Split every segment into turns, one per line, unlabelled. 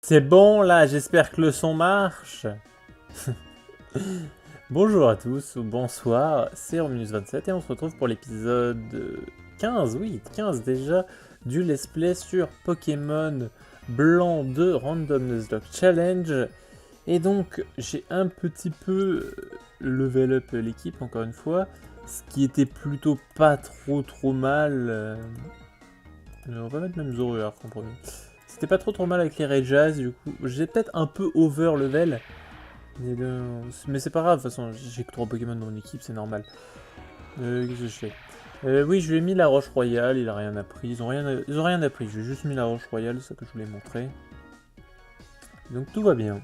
C'est bon là, j'espère que le son marche. Bonjour à tous, ou bonsoir, c'est Rominus27 et on se retrouve pour l'épisode 15, oui, 15 déjà, du let's play sur Pokémon Blanc 2 Random Nuzlocke Challenge. Et donc j'ai un petit peu level up l'équipe encore une fois, ce qui était plutôt pas trop mal. On va mettre même Zoroark en premier. C'était pas trop mal avec les Raijas, du coup j'ai peut-être un peu over level. Mais c'est pas grave, de toute façon j'ai que 3 Pokémon dans mon équipe, c'est normal. Qu'est-ce que je fais Oui, je lui ai mis la roche royale, il a rien appris, ils ont rien appris, je lui ai juste mis la roche royale, c'est ça que je voulais montrer. Donc tout va bien.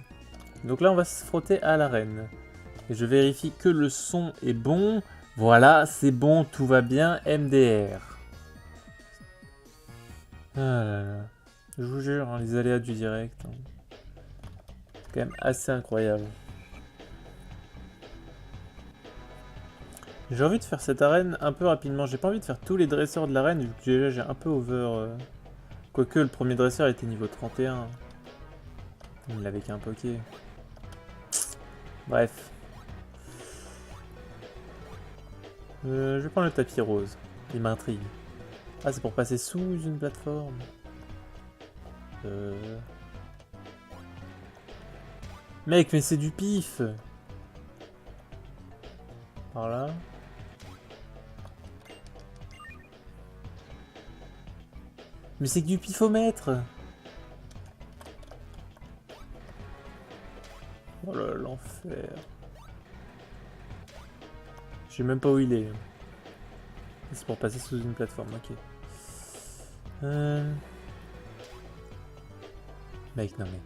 Donc là on va se frotter à l'arène. Et je vérifie que le son est bon. Voilà, c'est bon, tout va bien, MDR. Ah là là. Je vous jure, hein, les aléas du direct, hein. C'est quand même assez incroyable. J'ai envie de faire cette arène un peu rapidement. J'ai pas envie de faire tous les dresseurs de l'arène, vu que déjà j'ai un peu over. Quoique le premier dresseur était niveau 31. Il l'avait qu'un poké. Bref. Je vais prendre le tapis rose. Il m'intrigue. Ah, c'est pour passer sous une plateforme. Mec, mais c'est du pif. Par là. Mais c'est que du pifomètre. Oh là, l'enfer. Je sais même pas où il est. C'est pour passer sous une plateforme, ok. Mec, non mais...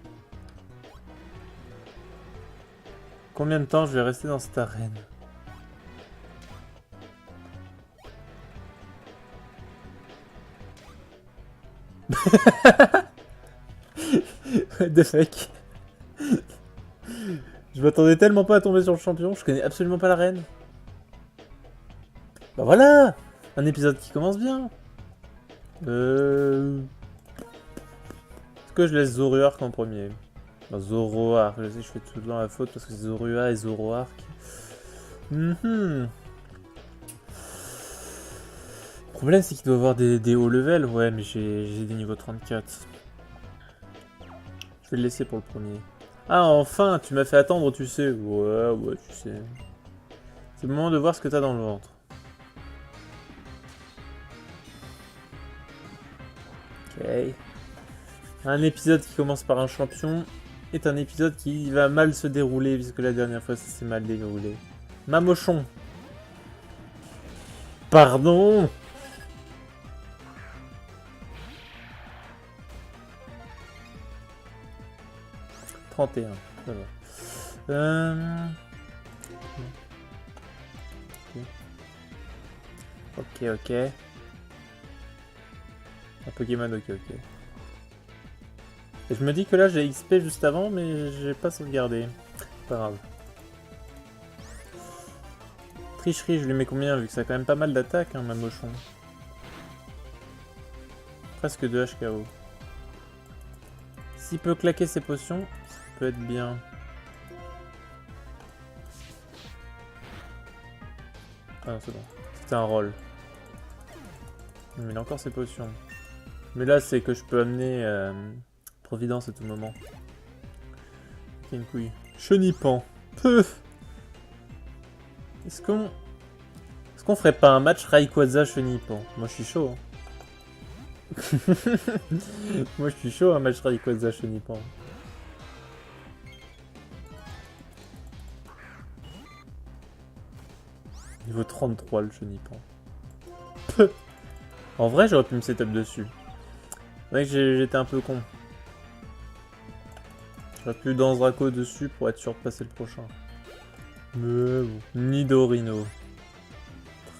Combien de temps je vais rester dans cette arène? What the fuck? Je m'attendais tellement pas à tomber sur le champion, je connais absolument pas l'arène. Bah voilà! Un épisode qui commence bien. Est-ce que je laisse Zoroark en premier? Non, Zoroark, je sais, je fais tout le temps la faute parce que c'est Zorua et Zoroark. Le problème c'est qu'il doit avoir des hauts level, ouais, mais j'ai des niveaux 34. Je vais le laisser pour le premier. Ah, enfin, tu m'as fait attendre, tu sais. Ouais, tu sais. C'est le moment de voir ce que t'as dans le ventre. Ok. Un épisode qui commence par un champion est un épisode qui va mal se dérouler, puisque la dernière fois ça s'est mal déroulé. Mamochon. Pardon. « 31. Voilà. Ok. Un Pokémon, ok. Et je me dis que là j'ai XP juste avant, mais j'ai pas sauvegardé. Pas grave. Tricherie, je lui mets combien, vu que ça a quand même pas mal d'attaques, hein, Mamochon. Presque 2 HKO. S'il peut claquer ses potions, ça peut être bien. Ah non, c'est bon. C'était un roll. Mais il a encore ses potions. Mais là, c'est que je peux amener Providence à tout moment. Ok, une couille. Chenipan. Est-ce qu'on ferait pas un match Rayquaza Chenipan? Moi, je suis chaud. Hein. Moi, je suis chaud, un match Rayquaza Chenipan. Niveau 33, le Chenipan. En vrai, j'aurais pu me setup dessus. C'est vrai que j'étais un peu con. J'aurais pu dans Draco dessus pour être sûr de passer le prochain. Mais bon. Nidorino.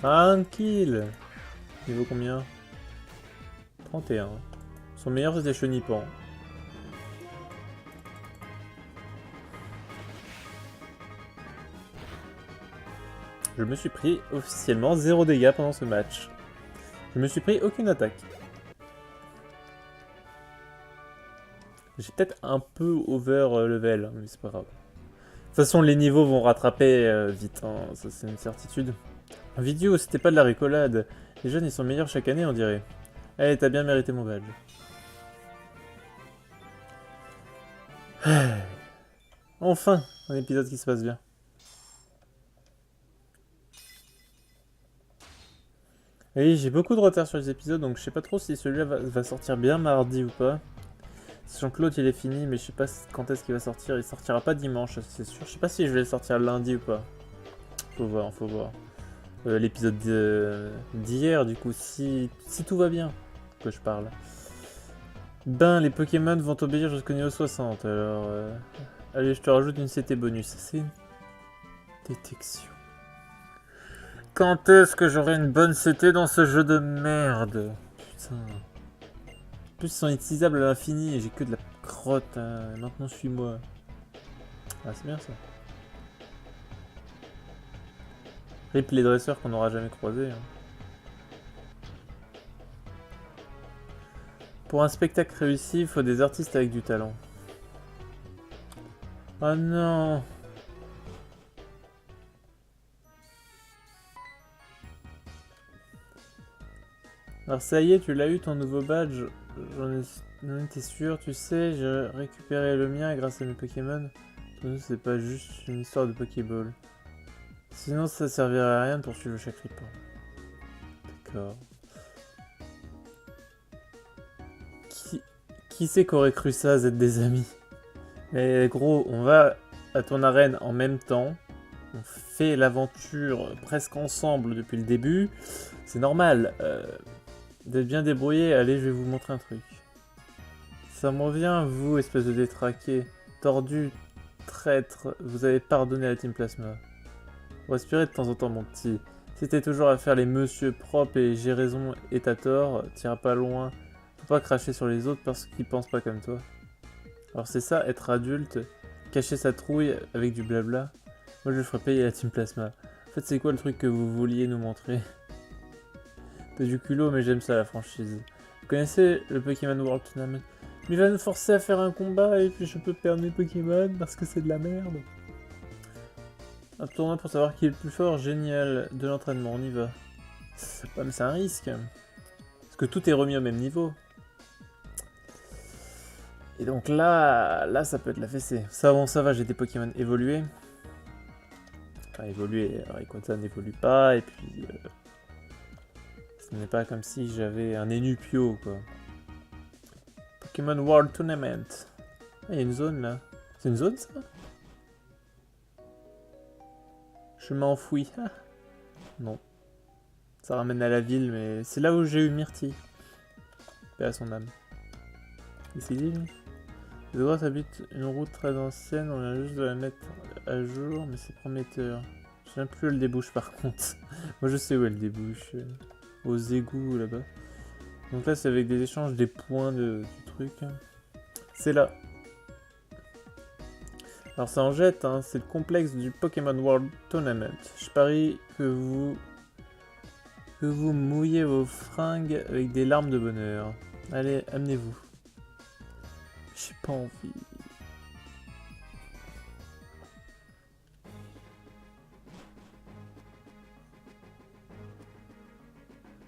Tranquille. Niveau combien? 31. Son meilleur c'était Chenipan. Je me suis pris officiellement 0 dégâts pendant ce match. Je me suis pris aucune attaque. J'ai peut-être un peu over level, mais c'est pas grave. De toute façon, les niveaux vont rattraper vite, hein, ça c'est une certitude. Vidéo, c'était pas de la rigolade. Les jeunes, ils sont meilleurs chaque année, on dirait. Eh, t'as bien mérité mon badge. Enfin, un épisode qui se passe bien. Oui, j'ai beaucoup de retard sur les épisodes, donc je sais pas trop si celui-là va sortir bien mardi ou pas. Sachant que l'autre il est fini, mais je sais pas quand est-ce qu'il va sortir. Il sortira pas dimanche, c'est sûr. Je sais pas si je vais le sortir lundi ou pas. Faut voir, faut voir. L'épisode d'hier, du coup, si tout va bien, que je parle. Ben, les Pokémon vont obéir jusqu'au niveau 60, alors... Allez, je te rajoute une CT bonus. C'est une détection. Quand est-ce que j'aurai une bonne CT dans ce jeu de merde? Putain. En plus, ils sont utilisables à l'infini et j'ai que de la crotte. Hein. Maintenant, suis-moi. Ah, c'est bien ça. Rip les dresseurs qu'on n'aura jamais croisés. Hein. Pour un spectacle réussi, il faut des artistes avec du talent. Oh non! Alors ça y est, tu l'as eu ton nouveau badge. J'en étais sûr, tu sais, j'ai récupéré le mien grâce à mes Pokémon. Pour nous, c'est pas juste une histoire de Pokéball. Sinon, ça servirait à rien de poursuivre chaque ripon. D'accord. Qui c'est qu'aurait cru ça, être des amis? Mais gros, on va à ton arène en même temps. On fait l'aventure presque ensemble depuis le début. C'est normal. D'être bien débrouillé. Allez, je vais vous montrer un truc. Ça me revient, vous, espèce de détraqué, tordu, traître. Vous avez pardonné la Team Plasma. Respirer de temps en temps, mon petit. Si t'es toujours à faire les monsieur propres et j'ai raison et t'as tort, t'iras pas loin. Faut pas cracher sur les autres parce qu'ils pensent pas comme toi. Alors c'est ça, être adulte, cacher sa trouille avec du blabla. Moi je ferais payer la Team Plasma. En fait c'est quoi le truc que vous vouliez nous montrer? T'as du culot mais j'aime ça la franchise. Vous connaissez le Pokémon World Tournament? Mais il va nous forcer à faire un combat et puis je peux perdre mes Pokémon parce que c'est de la merde. Un tournoi pour savoir qui est le plus fort, génial. De l'entraînement, on y va. Ouais, mais c'est un risque. Parce que tout est remis au même niveau. Et donc là ça peut être la fessée. Ça, bon, ça va, j'ai des Pokémon évolués. Enfin, évolués, Rayquaza n'évolue pas, et puis... ce n'est pas comme si j'avais un Enupio, quoi. Pokémon World Tournament. Ah, il y a une zone, là. C'est une zone, ça? Je m'enfouis. Ah. Non. Ça ramène à la ville, mais c'est là où j'ai eu Myrtille. Paix à son âme. Qu'est-ce qu'il dit, lui? Les droits habitent une route très ancienne, on vient juste de la mettre à jour, mais c'est prometteur. Je sais même plus où elle débouche par contre. Moi je sais où elle débouche. Aux égouts là-bas. Donc là c'est avec des échanges des points du truc. C'est là. Alors ça en jette, hein, c'est le complexe du Pokémon World Tournament. Je parie que vous mouillez vos fringues avec des larmes de bonheur. Allez, amenez-vous. J'ai pas envie.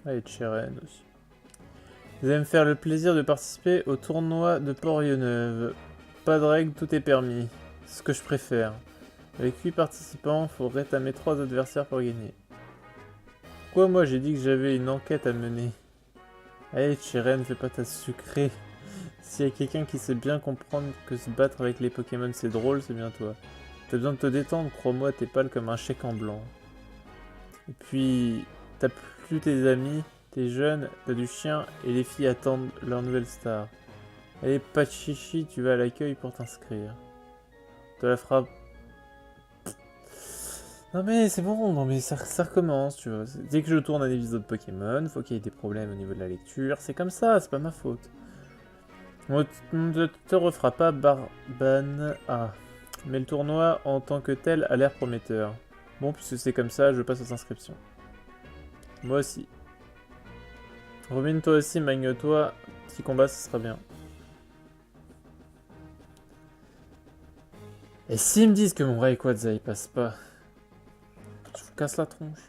Ah, et Cheren aussi. Vous allez me faire le plaisir de participer au tournoi de Port-Yonneuve. Pas de règles, tout est permis. C'est ce que je préfère. Avec 8 participants, il faut rétamer 3 adversaires pour gagner. Quoi, moi j'ai dit que j'avais une enquête à mener. Allez, Cheren, fais pas ta sucrée. S'il y a quelqu'un qui sait bien comprendre que se battre avec les Pokémon c'est drôle, c'est bien toi. T'as besoin de te détendre, crois-moi, t'es pâle comme un chèque en blanc. Et puis, t'as plus tes amis, t'es jeune, t'as du chien, et les filles attendent leur nouvelle star. Allez, pas de chichi, tu vas à l'accueil pour t'inscrire. Te la frappe. Non mais c'est bon, non mais ça recommence, tu vois. Dès que je tourne un épisode Pokémon, faut qu'il y ait des problèmes au niveau de la lecture. C'est comme ça, c'est pas ma faute. On ne te refera pas Barban A. Mais le tournoi en tant que tel a l'air prometteur. Bon, puisque c'est comme ça, je passe aux inscriptions. Moi aussi. Robin, toi aussi, magne-toi. Petit combat, ce sera bien. Et s'ils me disent que mon Rayquaza il passe pas, je vous casse la tronche.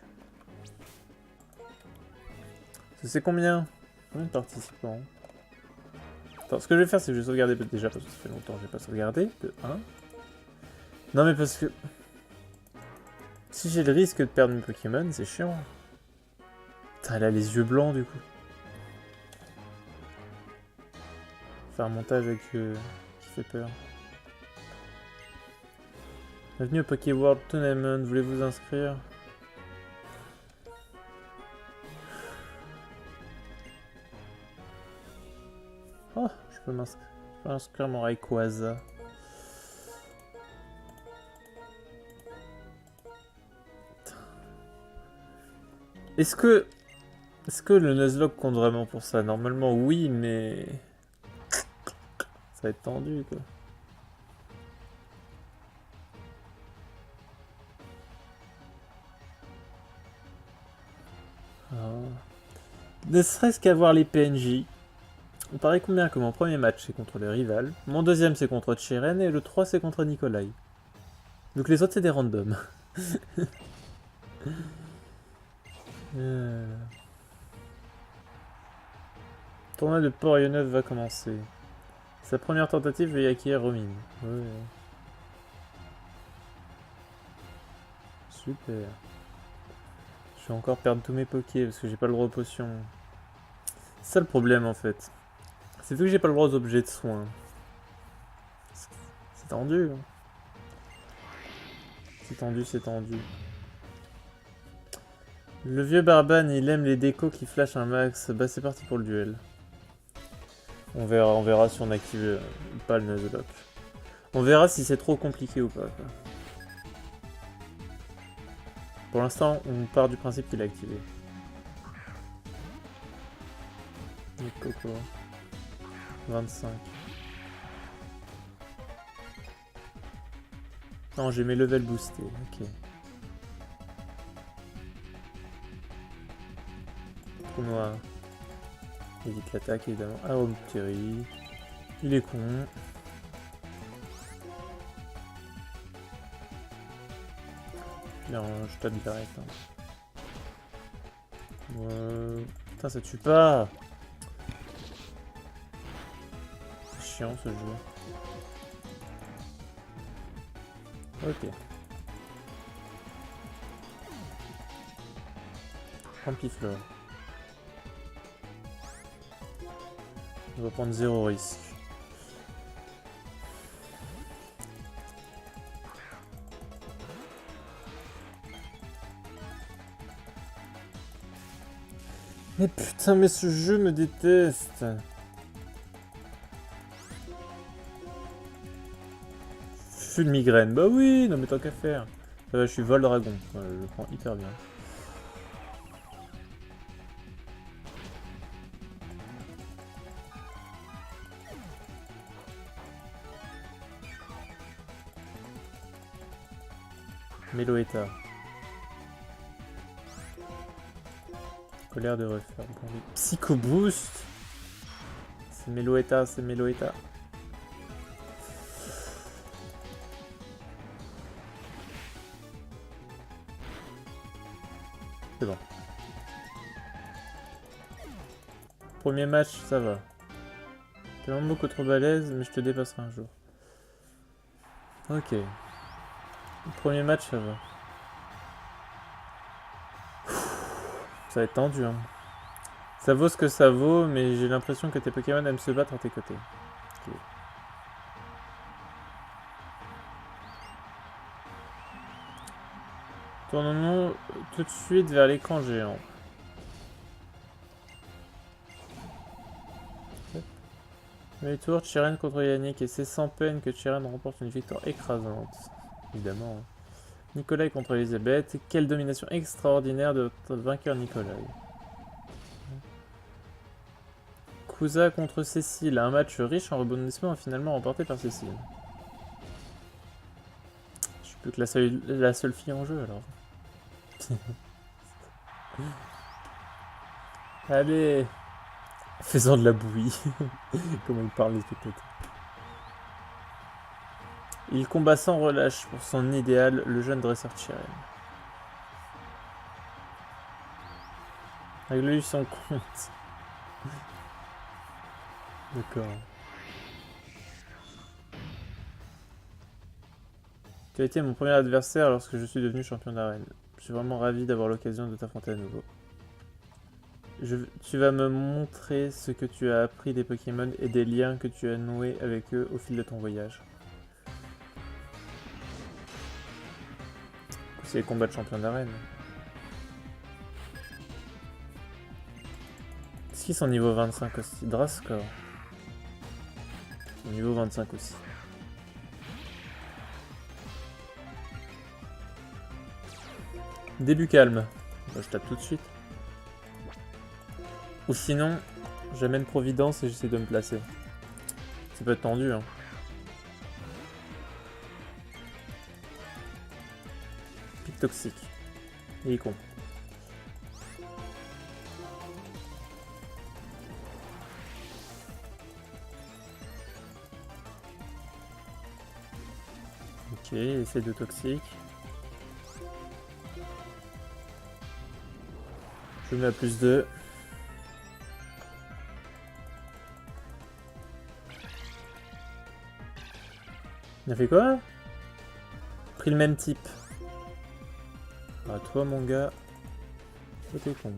C'est combien? Combien de participants? Attends, ce que je vais faire, c'est que je vais sauvegarder déjà parce que ça fait longtemps que j'ai pas sauvegardé. De 1. Non, mais parce que si j'ai le risque de perdre mes Pokémon, c'est chiant. Putain, elle a les yeux blancs du coup. Faire un montage avec qui fait peur. Bienvenue au Poké World Tournament, voulez-vous vous inscrire? Oh, je peux m'inscrire mon Rayquaza. Est-ce que le Nuzlocke compte vraiment pour ça? Normalement oui, mais ça va être tendu quoi. Ah. Ne serait-ce qu'avoir les PNJ. On paraît combien que mon premier match c'est contre le rival, mon deuxième c'est contre Chiren et le 3 c'est contre Nikolai. Donc les autres c'est des randoms. Tournoi de Port-Ionneuf va commencer. Sa première tentative veut y acquérir Romine. Ouais. Super. Je vais encore perdre tous mes pokés parce que j'ai pas le droit aux potions. C'est ça le problème en fait. C'est vu que j'ai pas le droit aux objets de soins. C'est tendu. Hein. C'est tendu, c'est tendu. Le vieux Barban, il aime les décos qui flashent un max. Bah c'est parti pour le duel. On verra si on active pas le Nuzlocke. On verra si c'est trop compliqué ou pas. Quoi. Pour l'instant, on part du principe qu'il est activé. Coco. 25. Non, j'ai mes levels boostés. Ok. Trou noir. Évite l'attaque évidemment. Aromuteri. Il est con. Bien, je tape direct. Hein. Putain, ça tue pas. C'est chiant ce jeu. Ok. Ampiflore. On va prendre 0 risque. Mais putain, mais ce jeu me déteste. Full migraine. Bah oui, non mais tant qu'à faire. Je suis vol dragon. Je le prends hyper bien. Meloetta. Colère de refaire. Psycho Boost. C'est Meloetta, c'est Meloetta. C'est bon. Premier match, ça va. T'es vraiment beaucoup trop balèze, mais je te dépasserai un jour. Ok. Premier match, ça va. Ça va être tendu, hein. Ça vaut ce que ça vaut, mais j'ai l'impression que tes Pokémon aiment se battre à tes côtés. Okay. Tournons-nous tout de suite vers l'écran géant. Mais tour, Chiren contre Yannick, et c'est sans peine que Chiren remporte une victoire écrasante. Évidemment. Nikolai contre Elisabeth. Quelle domination extraordinaire de notre vainqueur Nikolai. Kusa contre Cécile. Un match riche en rebondissements finalement remporté par Cécile. Je suis plus que la seule fille en jeu alors. Allez, faisons de la bouillie. Comment ils parlent les spectateurs. Il combat sans relâche pour son idéal, le jeune dresseur Chiren. Règle-lui son compte. D'accord. Tu as été mon premier adversaire lorsque je suis devenu champion d'arène. Je suis vraiment ravi d'avoir l'occasion de t'affronter à nouveau. Tu vas me montrer ce que tu as appris des Pokémon et des liens que tu as noués avec eux au fil de ton voyage. C'est les combats de champion d'arène. Est-ce qu'ils sont niveau 25 aussi? Drascore. Niveau 25 aussi. Début calme. Bah, je tape tout de suite. Ou sinon, j'amène Providence et j'essaie de me placer. Ça peut être tendu, hein. Pic toxique. Il est con. Ok, essai de toxique. Je mets à plus 2. Il a fait quoi? Pris le même type. Ah, toi, mon gars. Toi, t'es con.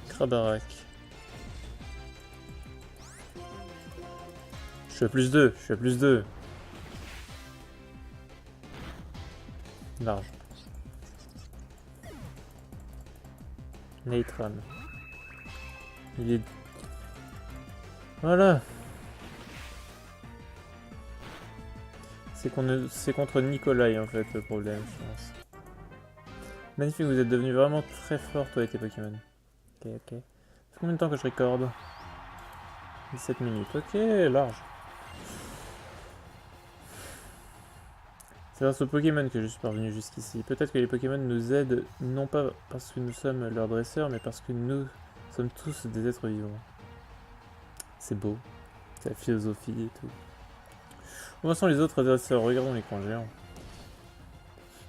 Krabarak. Je suis à plus 2. Je suis à plus 2. Large. Natron. Il est... Voilà. C'est contre Nikolai en fait le problème, je pense. Magnifique, vous êtes devenu vraiment très fort toi et tes Pokémon. Ok, ok. Ça fait combien de temps que je recorde? 17 minutes. Ok, large. C'est grâce aux Pokémon que je suis parvenu jusqu'ici. Peut-être que les Pokémon nous aident, non pas parce que nous sommes leurs dresseurs, mais parce que nous sommes tous des êtres vivants. C'est beau. C'est la philosophie et tout. Comment sont les autres dresseurs? Regardons l'écran géant.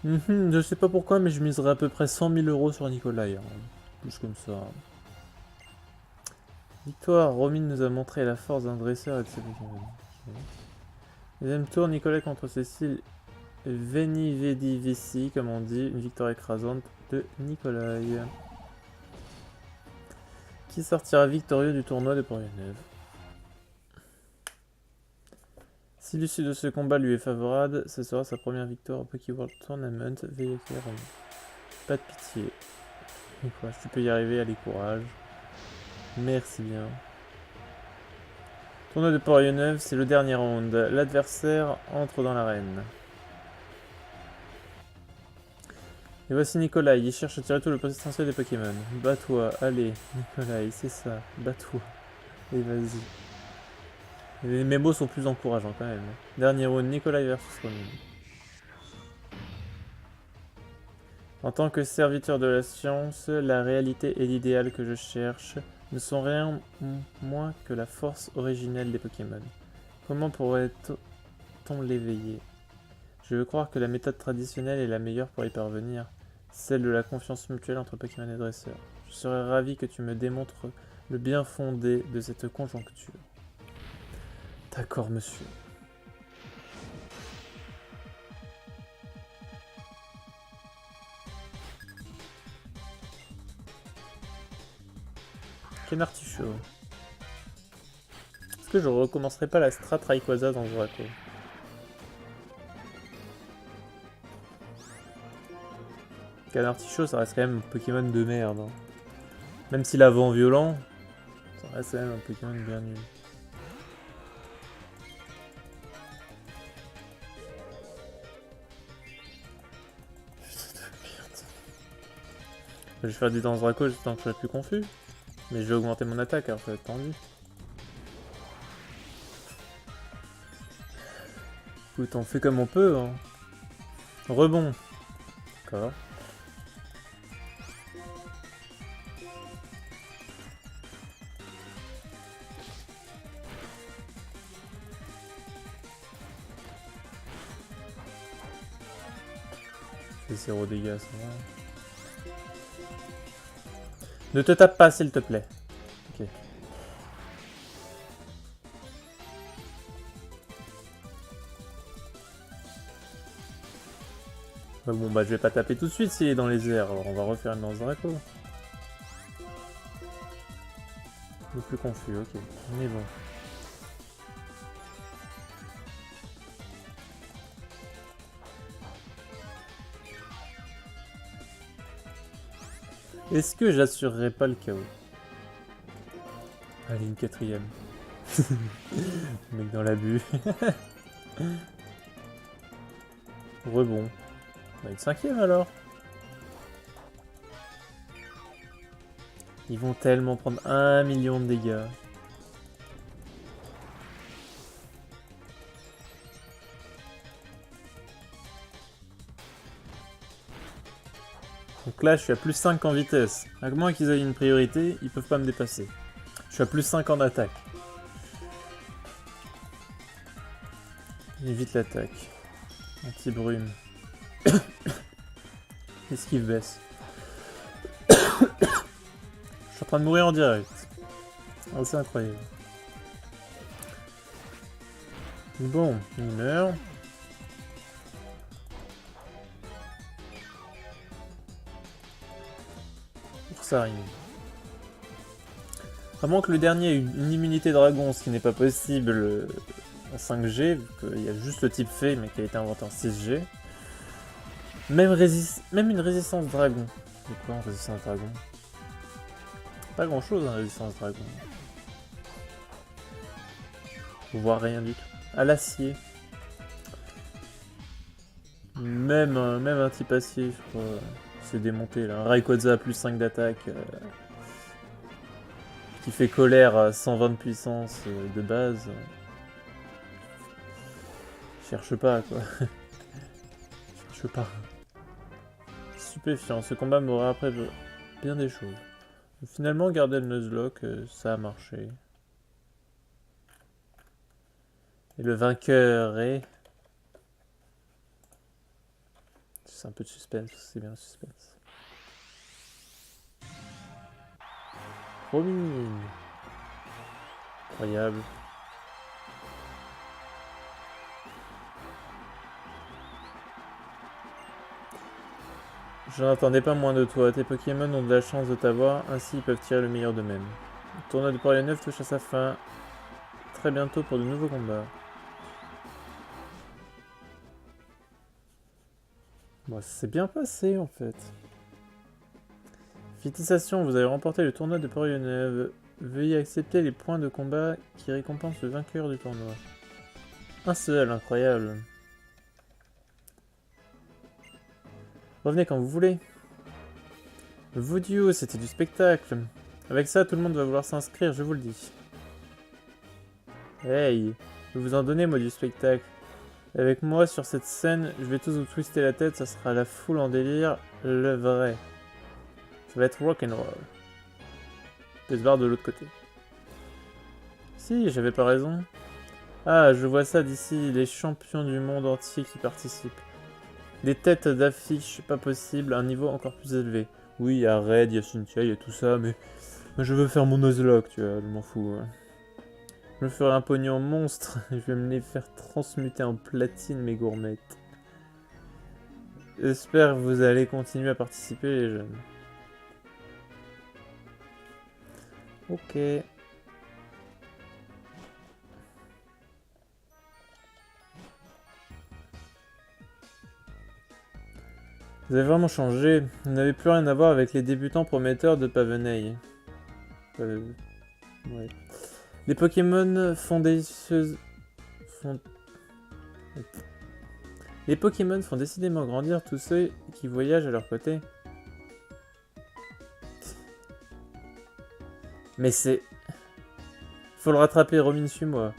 Je sais pas pourquoi, mais je miserais à peu près 100 000 € sur Nikolai. Hein. Plus comme ça. Victoire, Romine nous a montré la force d'un dresseur et de ses Pokémon. Deuxième tour, Nikolai contre Cécile. Veni Vedi Vici, comme on dit, une victoire écrasante de Nikolai. Qui sortira victorieux du tournoi de Porionneuve? Si l'issue de ce combat lui est favorable, ce sera sa première victoire au Pokéworld Tournament. Veuillez faire pas de pitié. Tu peux y arriver, allez, courage. Merci bien. Tournoi de Porionneuve, c'est le dernier round. L'adversaire entre dans l'arène. Et voici Nikolai, il cherche à tirer tout le potentiel des Pokémon. Bats-toi, allez, Nikolai, c'est ça, bats-toi. Et vas-y. Mes mots sont plus encourageants quand même. Dernier round, Nikolai versus Romine. En tant que serviteur de la science, la réalité et l'idéal que je cherche ne sont rien moins que la force originelle des Pokémon. Comment pourrait-on l'éveiller? Je veux croire que la méthode traditionnelle est la meilleure pour y parvenir, celle de la confiance mutuelle entre Pokémon et dresseurs. Je serais ravi que tu me démontres le bien fondé de cette conjoncture. D'accord, monsieur. Canartichaud. Est-ce que je recommencerai pas la strat Rayquaza dans Zoraco? Canartichaud, ça reste quand même un Pokémon de merde. Hein. Même s'il a vent violent, ça reste quand même un Pokémon bien nul. Je vais faire du Danzraco juste tant que je serai plus confus. Mais je vais augmenter mon attaque, alors ça va être tendu. Écoute, on fait comme on peut. Hein. Rebond. D'accord. fait 0 dégâts, ça va. Ne te tape pas, s'il te plaît. Ok. Bon, bah, je vais pas taper tout de suite s'il est dans les airs, alors on va refaire une lance Draco. Le plus confus, ok. On est bon. Est-ce que j'assurerai pas le chaos? Allez, une quatrième. Le mec dans l'abus. Rebond. Bah, une cinquième alors. Ils vont tellement prendre 1 million de dégâts. Donc là, je suis à plus 5 en vitesse. À moins qu'ils aient une priorité, ils peuvent pas me dépasser. Je suis à plus 5 en attaque. Évite l'attaque. Anti-brume. Esquive baisse. Je suis en train de mourir en direct. Oh, c'est incroyable. Bon, il meurt. Oursarine. À moins que le dernier ait une immunité dragon, ce qui n'est pas possible en 5G, vu qu'il y a juste le type fée, mais qui a été inventé en 6G. Même une résistance dragon. C'est quoi en résistance dragon? Pas grand chose en résistance dragon. Voire rien du tout. À l'acier. Même un type acier, je crois. C'est démonté là. Rayquaza à plus 5 d'attaque. Qui fait colère à 120 de puissance de base. Cherche pas quoi. Cherche pas. Stupéfiant. Ce combat m'aura appris bien des choses. Finalement, garder le Nuzlocke, ça a marché. Et le vainqueur est... C'est un peu de suspense, c'est bien le suspense. Promis. Incroyable. Je n'attendais pas moins de toi. Tes Pokémon ont de la chance de t'avoir, ainsi ils peuvent tirer le meilleur d'eux-mêmes. Le tournoi de Porion 9 touche à sa fin. Très bientôt pour de nouveaux combats. Bon, ça s'est bien passé en fait. Félicitations, vous avez remporté le tournoi de Porion 9. Veuillez accepter les points de combat qui récompensent le vainqueur du tournoi. Un seul, incroyable. Revenez quand vous voulez. Voodoo, c'était du spectacle. Avec ça, tout le monde va vouloir s'inscrire, je vous le dis. Hey, je vais vous en donner, moi, du spectacle. Avec moi, sur cette scène, je vais tous vous twister la tête, ça sera la foule en délire, le vrai. Ça va être rock'n'roll. Je vais se barre de l'autre côté. Si, j'avais pas raison. Ah, je vois ça d'ici, les champions du monde entier qui participent. Des têtes d'affiche pas possible, un niveau encore plus élevé. Oui, il y a Red, il y a Cynthia, il y a tout ça, mais je veux faire mon Nuzlocke, tu vois, je m'en fous. Ouais. Je me ferai un pognon monstre, je vais me les faire transmuter en platine, mes gourmettes. J'espère que vous allez continuer à participer, les jeunes. Ok. Vous avez vraiment changé. Vous n'avez plus rien à voir avec les débutants prometteurs de Pavenay. Ouais. Les Pokémon Les Pokémon font décidément grandir tous ceux qui voyagent à leur côté. Mais c'est... Faut le rattraper, Robin, suis-moi.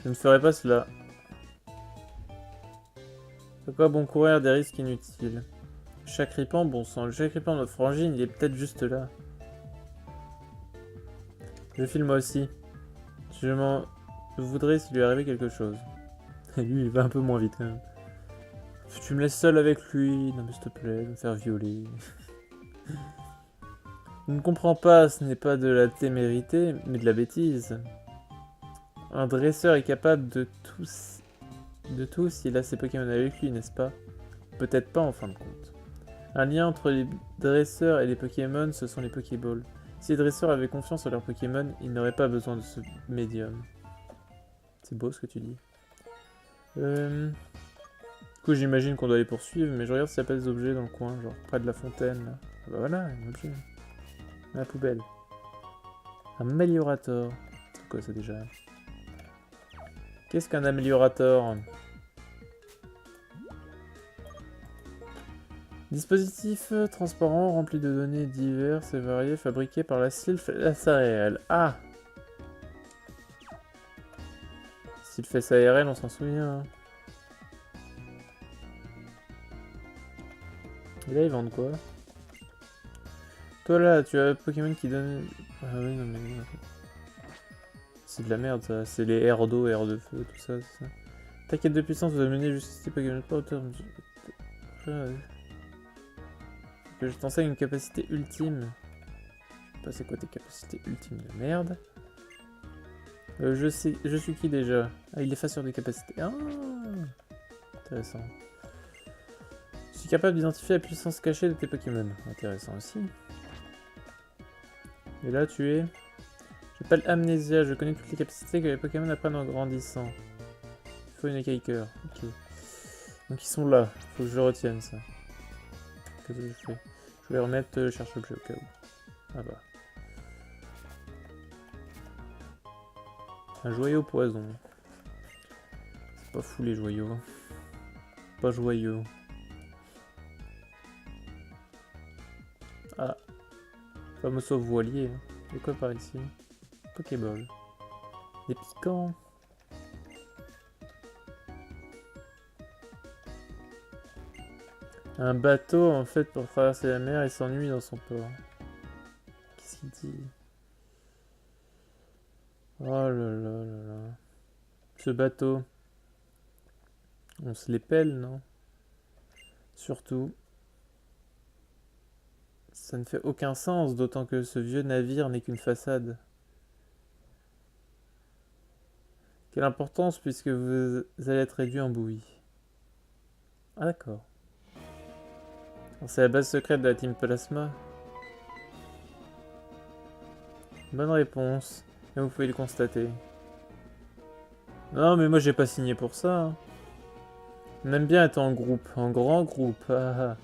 Je ne ferai pas cela. Pourquoi bon courir des risques inutiles? Chagrippant, bon sang. Le Chagrippant de notre frangine, il est peut-être juste là. Je file moi aussi. Je m'en voudrais s'il lui arrivait quelque chose. Et lui, il va un peu moins vite quand même. Tu me laisses seul avec lui. Non mais s'il te plaît, de me faire violer. Je ne comprends pas, ce n'est pas de la témérité, mais de la bêtise. Un dresseur est capable de tout s'il a ses Pokémon avec lui, n'est-ce pas? Peut-être pas en fin de compte. Un lien entre les dresseurs et les Pokémon, ce sont les Pokéballs. Si les dresseurs avaient confiance en leurs Pokémon, ils n'auraient pas besoin de ce médium. C'est beau ce que tu dis. Du coup, j'imagine qu'on doit les poursuivre, mais je regarde s'il n'y a pas des objets dans le coin, genre près de la fontaine. Là. Ah bah voilà, un objet. Dans la poubelle. Un améliorator. C'est quoi ça déjà? Qu'est-ce qu'un améliorator? Dispositif transparent rempli de données diverses et variées fabriqué par la Sylph SARL. Ah! Sylph SARL, on s'en souvient. Hein. Et là, ils vendent quoi? Toi là, tu as un Pokémon qui donne... Ah oui, non mais... C'est de la merde ça, c'est les airs d'eau, airs de feu, tout ça, c'est ça. Ta quête de puissance doit mener jusqu'à Pokémon pas hauteur... Que je t'enseigne une capacité ultime. Je sais pas c'est quoi tes capacités ultimes de merde. Je suis qui déjà? Ah, il efface sur des capacités. Ah, intéressant. Je suis capable d'identifier la puissance cachée de tes Pokémon. Intéressant aussi. Et là tu es... J'appelle Amnésia, je connais toutes les capacités que les Pokémon apprennent en grandissant. Il faut une écailleur. Ok. Donc ils sont là, faut que je le retienne ça. Qu'est-ce que je fais? Je vais remettre cherche l'objet au cas où. Ah bah. Un joyau poison. C'est pas fou les joyaux. Pas joyeux. Ah. Fameux sauve voilier. C'est quoi par ici? Pokéball. Des piquants. Un bateau, en fait, pour traverser la mer, il s'ennuie dans son port. Qu'est-ce qu'il dit? Oh là là là là. Ce bateau. On se les pèle, non? Surtout. Ça ne fait aucun sens, d'autant que ce vieux navire n'est qu'une façade. Quelle importance puisque vous allez être réduit en bouillie. Ah d'accord. C'est la base secrète de la Team Plasma. Bonne réponse. Et vous pouvez le constater. Non mais moi j'ai pas signé pour ça. Hein. On aime bien être en groupe, en grand groupe. Ah.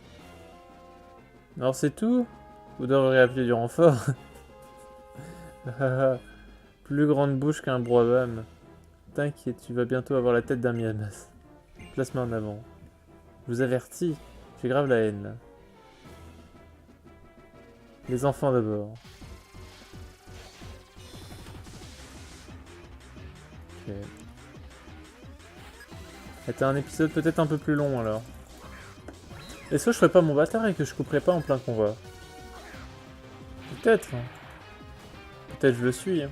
Alors c'est tout? Vous devriez appeler du renfort. Plus grande bouche qu'un Broabam. T'inquiète, tu vas bientôt avoir la tête d'un Miamas. Place-moi en avant. Je vous avertis, j'ai grave la haine là. Les enfants d'abord. Ok. C'était un épisode peut-être un peu plus long alors. Est-ce que je ferais pas mon bâtard et que je couperais pas en plein convoi? Peut-être. Hein. Peut-être je le suis. Hein.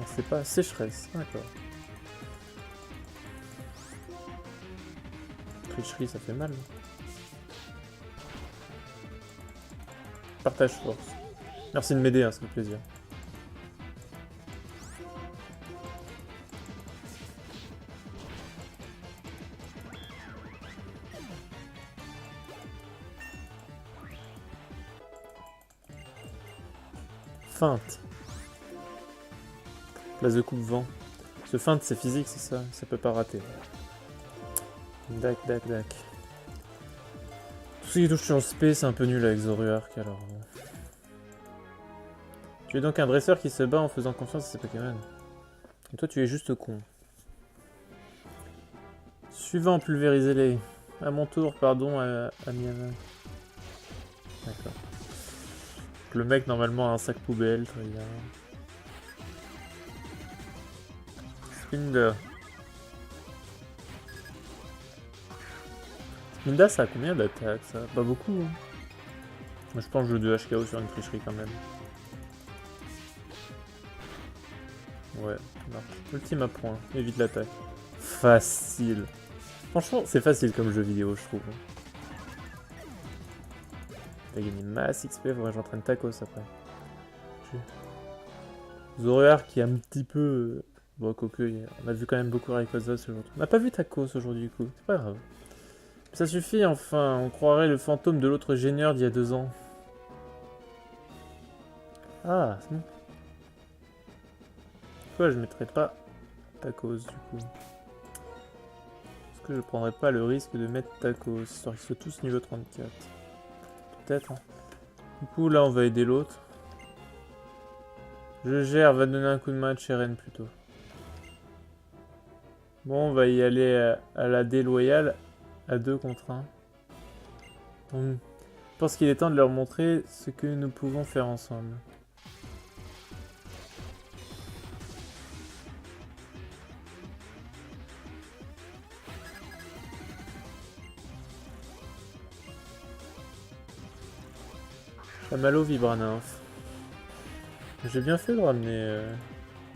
On sait pas. Sécheresse. D'accord. Tricherie, ça fait mal. Partage force. Merci de m'aider, hein, ça fait plaisir. Feinte. Place de coupe-vent. Ce feinte, c'est physique, c'est ça? Ça peut pas rater. Dac, dac, dac. Tout ce qui touche en SP, c'est un peu nul avec Zoroark, alors... Tu es donc un dresseur qui se bat en faisant confiance à ses Pokémon. Et toi, tu es juste con. Suivant, pulvérisez-les. À mon tour, pardon, à Miyamoto. D'accord. Le mec, normalement, a un sac poubelle, très bien. Spinda. Spinda, ça a combien d'attaques, ça? Pas beaucoup, hein. Moi, je pense que je joue 2 HKO sur une tricherie, quand même. Ouais, non. Ultime à point. Évite l'attaque. Facile. Franchement, c'est facile comme jeu vidéo, je trouve. T'as gagné masse XP, faudrait que j'entraîne Tacos après. Zoroark qui est un petit peu... Bon, quoique, on a vu quand même beaucoup Rayquaza aujourd'hui. On n'a pas vu Tacos aujourd'hui, du coup. C'est pas grave. Ça suffit, enfin. On croirait le fantôme de l'autre génieur d'il y a 2 ans. Ah, c'est bon. Pourquoi je mettrais pas Tacos, du coup? Est-ce que je prendrais pas le risque de mettre Tacos, histoire qu'ils soient tous niveau 34? Peut-être, hein. Du coup, là, on va aider l'autre. Je gère, va donner un coup de main à Cheren plutôt. Bon, on va y aller à la déloyale, à 2 contre 1. Donc, je pense qu'il est temps de leur montrer ce que nous pouvons faire ensemble. Chamalo Vibranymph. J'ai bien fait de ramener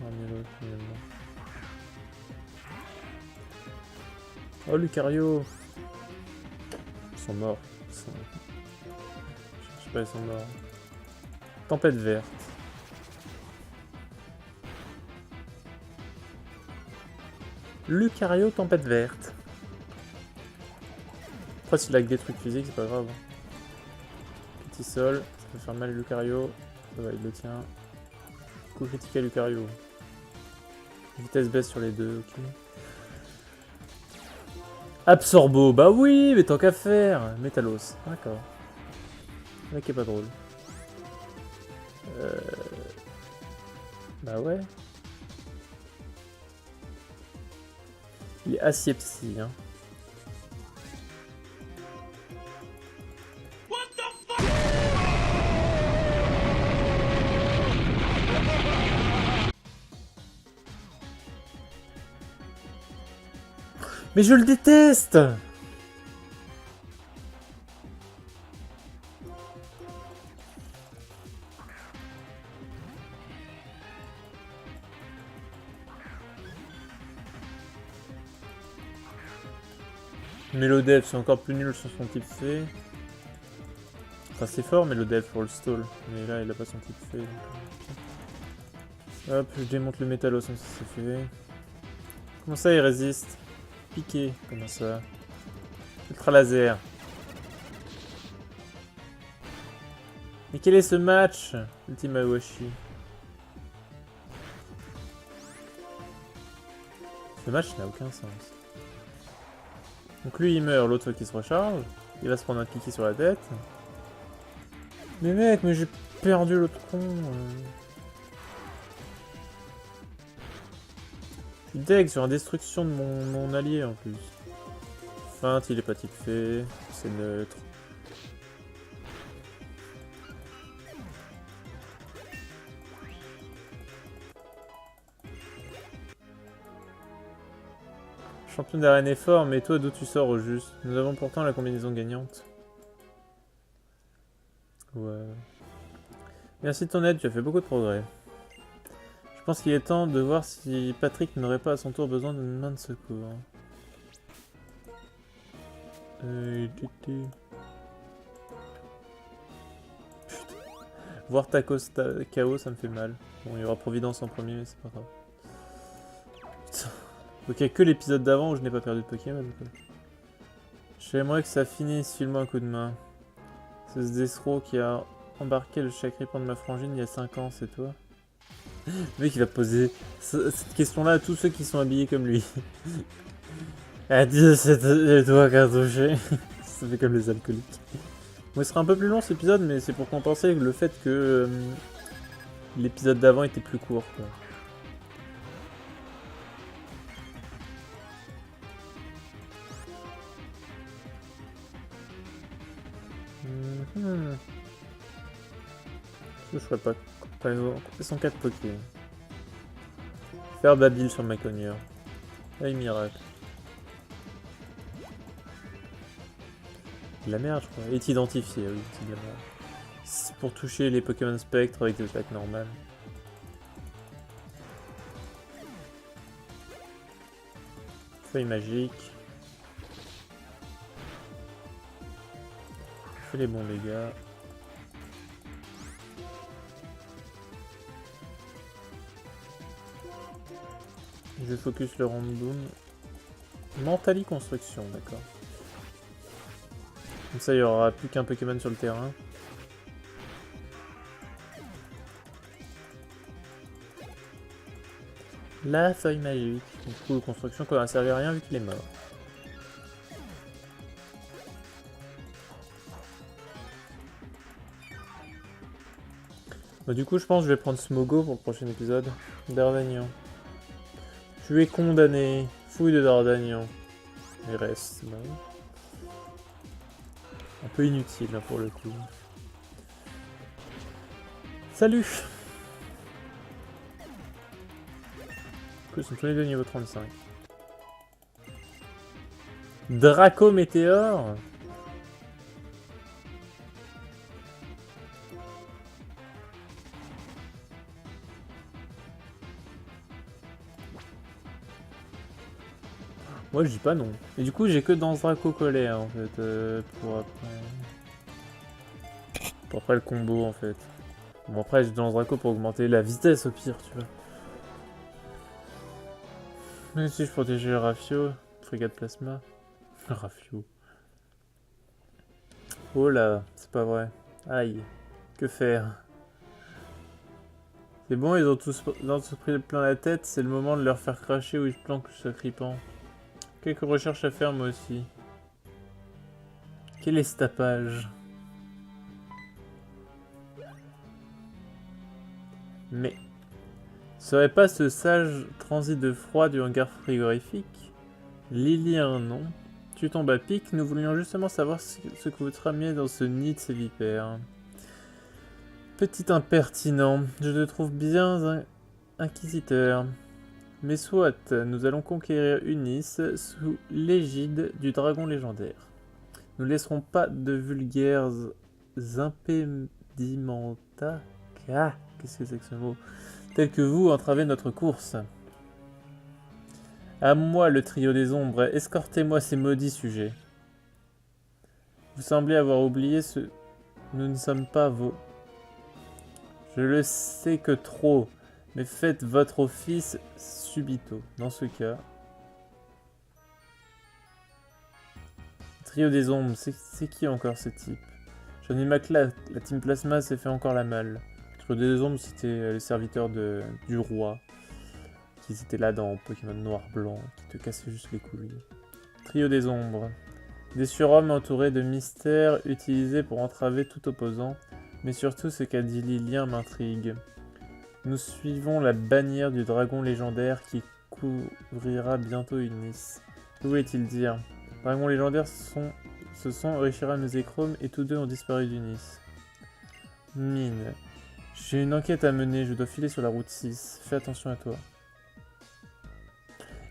l'autre finalement. Oh Lucario! Ils sont morts. Je sais pas, ils sont morts. Tempête verte. Lucario, tempête verte. Après, s'il a que des trucs physiques, c'est pas grave. Petit sol, ça peut faire mal Lucario. Ça va, il le tient. Coup critique à Lucario. Vitesse baisse sur les deux, ok. Absorbo, bah oui, mais tant qu'à faire. Métalos, d'accord. Le mec est pas drôle. Bah ouais. Il est acier psy, hein. Mais je le déteste! Melodev, c'est encore plus nul sur son type fait. Enfin, c'est fort Melodev pour le stall. Mais là, il a pas son type fait. Donc... Hop, je démonte le métallos, comme ça c'est fait. Comment ça, il résiste? Piqué, comment ça? Ultra laser. Mais quel est ce match? Ultima Washi. Ce match n'a aucun sens. Donc lui il meurt, l'autre qui se recharge. Il va se prendre un piqué sur la tête. Mais mec, mais j'ai perdu l'autre con. Je suis deg sur la destruction de mon allié en plus. Feinte, il est pas type fait. C'est neutre. Champion d'arène est fort, mais toi d'où tu sors au juste? Nous avons pourtant la combinaison gagnante. Ouais. Merci de ton aide, tu as fait beaucoup de progrès. Je pense qu'il est temps de voir si Patrick n'aurait pas à son tour besoin d'une main de secours. Putain. Voir Tacos KO, ça me fait mal. Bon, il y aura Providence en premier, mais c'est pas grave. Putain. Donc il n'y a que l'épisode d'avant où je n'ai pas perdu de Pokémon. J'aimerais que ça finisse, file-moi un coup de main. C'est ce Desro qui a embarqué le Chakripan de ma frangine il y a 5 ans, c'est toi? Le mec il va poser cette question-là à tous ceux qui sont habillés comme lui. Adieu, c'est toi cartouché. Ça fait comme les alcooliques. Bon, il sera un peu plus long cet épisode, mais c'est pour compenser le fait que l'épisode d'avant était plus court, quoi. Je ferais pas. Par exemple, couper son 4 Poké. Faire Babil sur ma cognure. Aïe, miracle. De la merde, je crois. Est identifié, oui, c'est de la merde. C'est pour toucher les Pokémon Spectre avec des attaques normales. Feuille magique. fais les bons dégâts. Je focus le random. Mentally construction, d'accord. Comme ça, il n'y aura plus qu'un Pokémon sur le terrain. La feuille magique. Du coup, construction qui n'a servi à rien vu qu'il est mort. Bah, du coup, je pense que je vais prendre Smogo pour le prochain épisode. D'Ardagnan. Tu es condamné. Fouille de D'Ardagnan. Il reste. Bah, un peu inutile hein, pour le coup. Salut! Ils sont tous les deux niveau 35. Draco Météore? Moi je dis pas non. Et du coup j'ai que dans Draco colère en fait pour après le combo en fait. Bon après j'ai dans Draco pour augmenter la vitesse au pire tu vois. Mais si je protégeais le Rafio, frégate plasma. Rafio. Oh là, c'est pas vrai. Aïe, que faire? C'est bon, ils ont tous pris plein la tête, c'est le moment de leur faire cracher ou ils planquent ce sacripant. Quelques recherches à faire moi aussi. Quel est ce tapage? Mais... serait pas ce sage transit de froid du hangar frigorifique? Lilien, non. Tu tombes à pic, nous voulions justement savoir ce que vous tramiez dans ce nid de ces vipères. Petit impertinent, je te trouve bien inquisiteur. Mais soit, nous allons conquérir Unis sous l'égide du dragon légendaire. Nous ne laisserons pas de vulgaires impédimenta. Ah, qu'est-ce que c'est que ce mot? Tels que vous entraver notre course. À moi, le trio des ombres, escortez-moi ces maudits sujets. Vous semblez avoir oublié ce... Nous ne sommes pas vos... Je le sais que trop, mais faites votre office subito. Dans ce cas... Trio des ombres, c'est qui encore ce type? J'en ai maclate, la team Plasma s'est fait encore la malle. Trio des ombres, c'était les serviteurs du roi. Qui étaient là dans Pokémon Noir-Blanc, qui te cassaient juste les couilles. Trio des ombres. Des surhommes entourés de mystères utilisés pour entraver tout opposant, mais surtout ce qu'a dit Lilien m'intrigue. Nous suivons la bannière du dragon légendaire qui couvrira bientôt Unis. Que voulait-il dire? Dragon légendaire ce sont Reshiram et Zekrom et tous deux ont disparu d'Unis. Mine. J'ai une enquête à mener, je dois filer sur la route 6. Fais attention à toi.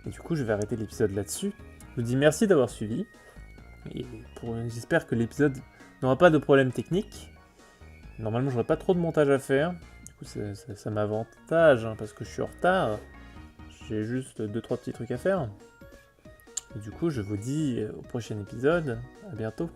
Et du coup, je vais arrêter l'épisode là-dessus. Je vous dis merci d'avoir suivi. Et j'espère que l'épisode n'aura pas de problème technique. Normalement, j'aurai pas trop de montage à faire. Du coup, ça m'avantage hein, parce que je suis en retard. J'ai juste 2-3 petits trucs à faire. Et du coup, je vous dis au prochain épisode. À bientôt.